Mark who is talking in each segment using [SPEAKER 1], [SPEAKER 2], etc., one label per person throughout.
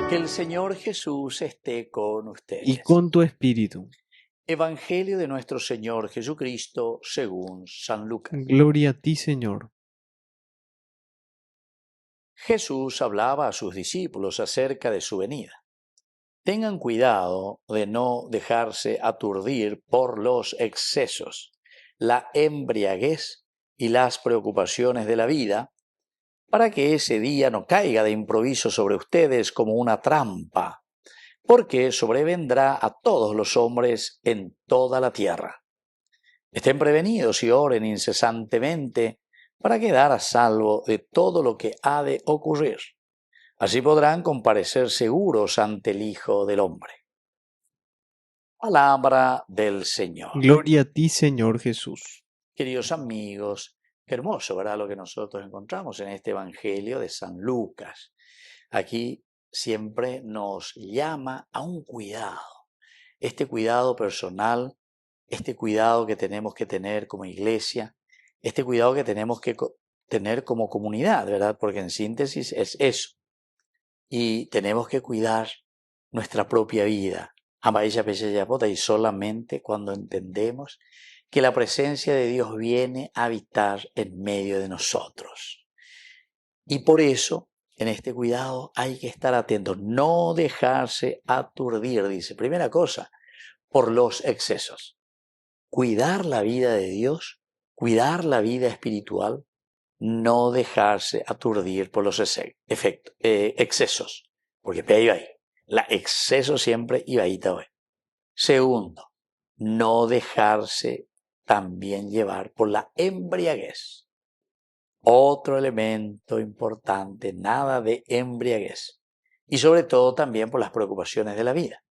[SPEAKER 1] Que el Señor Jesús esté con
[SPEAKER 2] y
[SPEAKER 1] ustedes.
[SPEAKER 2] con tu espíritu.
[SPEAKER 1] Evangelio de nuestro Señor Jesucristo según San Lucas.
[SPEAKER 2] Gloria a ti, Señor.
[SPEAKER 1] Jesús hablaba a sus discípulos acerca de su venida. Tengan cuidado de no dejarse aturdir por los excesos, la embriaguez y las preocupaciones de la vida, para que ese día no caiga de improviso sobre ustedes como una trampa, porque sobrevendrá a todos los hombres en toda la tierra. Estén prevenidos y oren incesantemente para quedar a salvo de todo lo que ha de ocurrir. Así podrán comparecer seguros ante el Hijo del Hombre. Palabra del Señor.
[SPEAKER 2] Gloria a ti, Señor Jesús.
[SPEAKER 1] Queridos amigos, qué hermoso, ¿verdad?, lo que nosotros encontramos en este Evangelio de San Lucas. Aquí siempre nos llama a un cuidado, este cuidado personal, este cuidado que tenemos que tener como iglesia, este cuidado que tenemos que tener como comunidad, ¿verdad? Porque en síntesis es eso. Y tenemos que cuidar nuestra propia vida. Y solamente cuando entendemos que la presencia de Dios viene a habitar en medio de nosotros. Y por eso, en este cuidado hay que estar atentos, no dejarse aturdir, dice. Primera cosa, por los excesos. Cuidar la vida de Dios, cuidar la vida espiritual, no dejarse aturdir por los excesos, porque iba ahí. La exceso siempre iba ahí también. Segundo, no dejarse también llevar por la embriaguez. Otro elemento importante, nada de embriaguez. Y sobre todo también por las preocupaciones de la vida.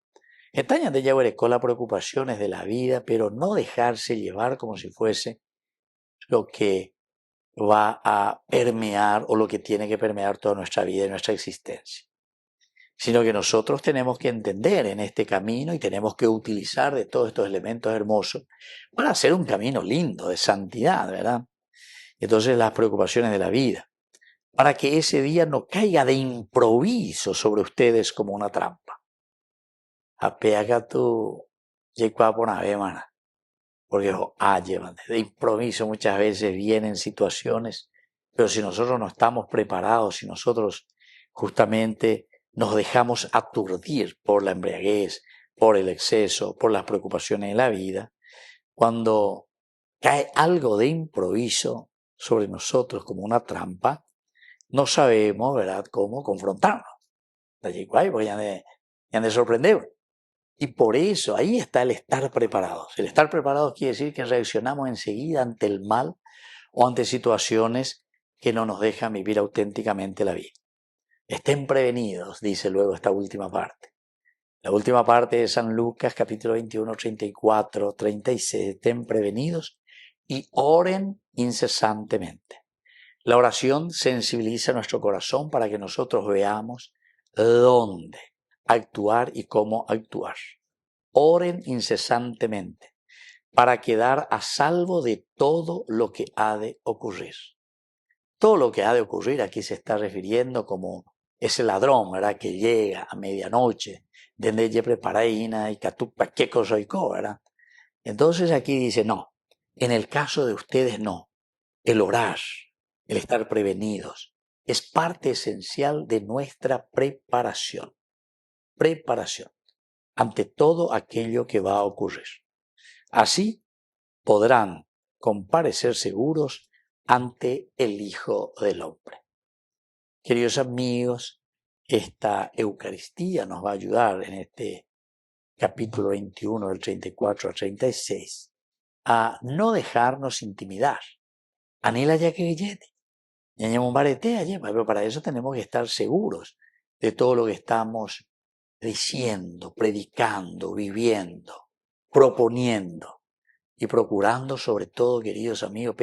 [SPEAKER 1] Estaña de llevar con las preocupaciones de la vida, pero no dejarse llevar como si fuese lo que va a permear o lo que tiene que permear toda nuestra vida y nuestra existencia. Sino que nosotros tenemos que entender en este camino y tenemos que utilizar de todos estos elementos hermosos para hacer un camino lindo de santidad, ¿verdad? Entonces las preocupaciones de la vida, para que ese día no caiga de improviso sobre ustedes como una trampa. Apega tu mana, porque de improviso muchas veces vienen situaciones, pero si nosotros no estamos preparados, si nosotros justamente nos dejamos aturdir por la embriaguez, por el exceso, por las preocupaciones de la vida, cuando cae algo de improviso sobre nosotros como una trampa, no sabemos, ¿verdad?, cómo confrontarnos. Porque ya de sorprender. Y por eso ahí está el estar preparados. El estar preparados quiere decir que reaccionamos enseguida ante el mal o ante situaciones que no nos dejan vivir auténticamente la vida. Estén prevenidos, dice luego esta última parte. La última parte de San Lucas, capítulo 21, 34, 36. Estén prevenidos y oren incesantemente. La oración sensibiliza nuestro corazón para que nosotros veamos dónde actuar y cómo actuar. Oren incesantemente para quedar a salvo de todo lo que ha de ocurrir. Todo lo que ha de ocurrir aquí se está refiriendo como ese ladrón, ¿verdad?, que llega a medianoche, donde ella preparaína y catupa qué cosa y co, ¿verdad? Entonces aquí dice, no, en el caso de ustedes no. El orar, el estar prevenidos, es parte esencial de nuestra preparación. Preparación ante todo aquello que va a ocurrir. Así podrán comparecer seguros ante el Hijo del Hombre. Queridos amigos, esta Eucaristía nos va a ayudar en este capítulo 21 del 34 al 36 a no dejarnos intimidar. Anila ya que llegue. Pero para eso tenemos que estar seguros de todo lo que estamos diciendo, predicando, viviendo, proponiendo y procurando, sobre todo, queridos amigos,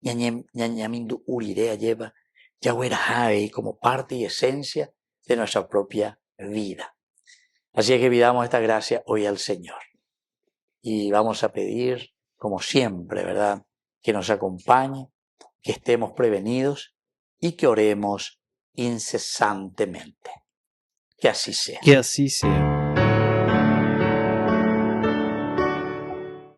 [SPEAKER 1] ñañamindu urirea lleva yahuerajabe como parte y esencia de nuestra propia vida. Así es que pidamos esta gracia hoy al Señor. Y vamos a pedir, como siempre, ¿verdad?, que nos acompañe, que estemos prevenidos y que oremos incesantemente. Que así sea.
[SPEAKER 2] Que así sea.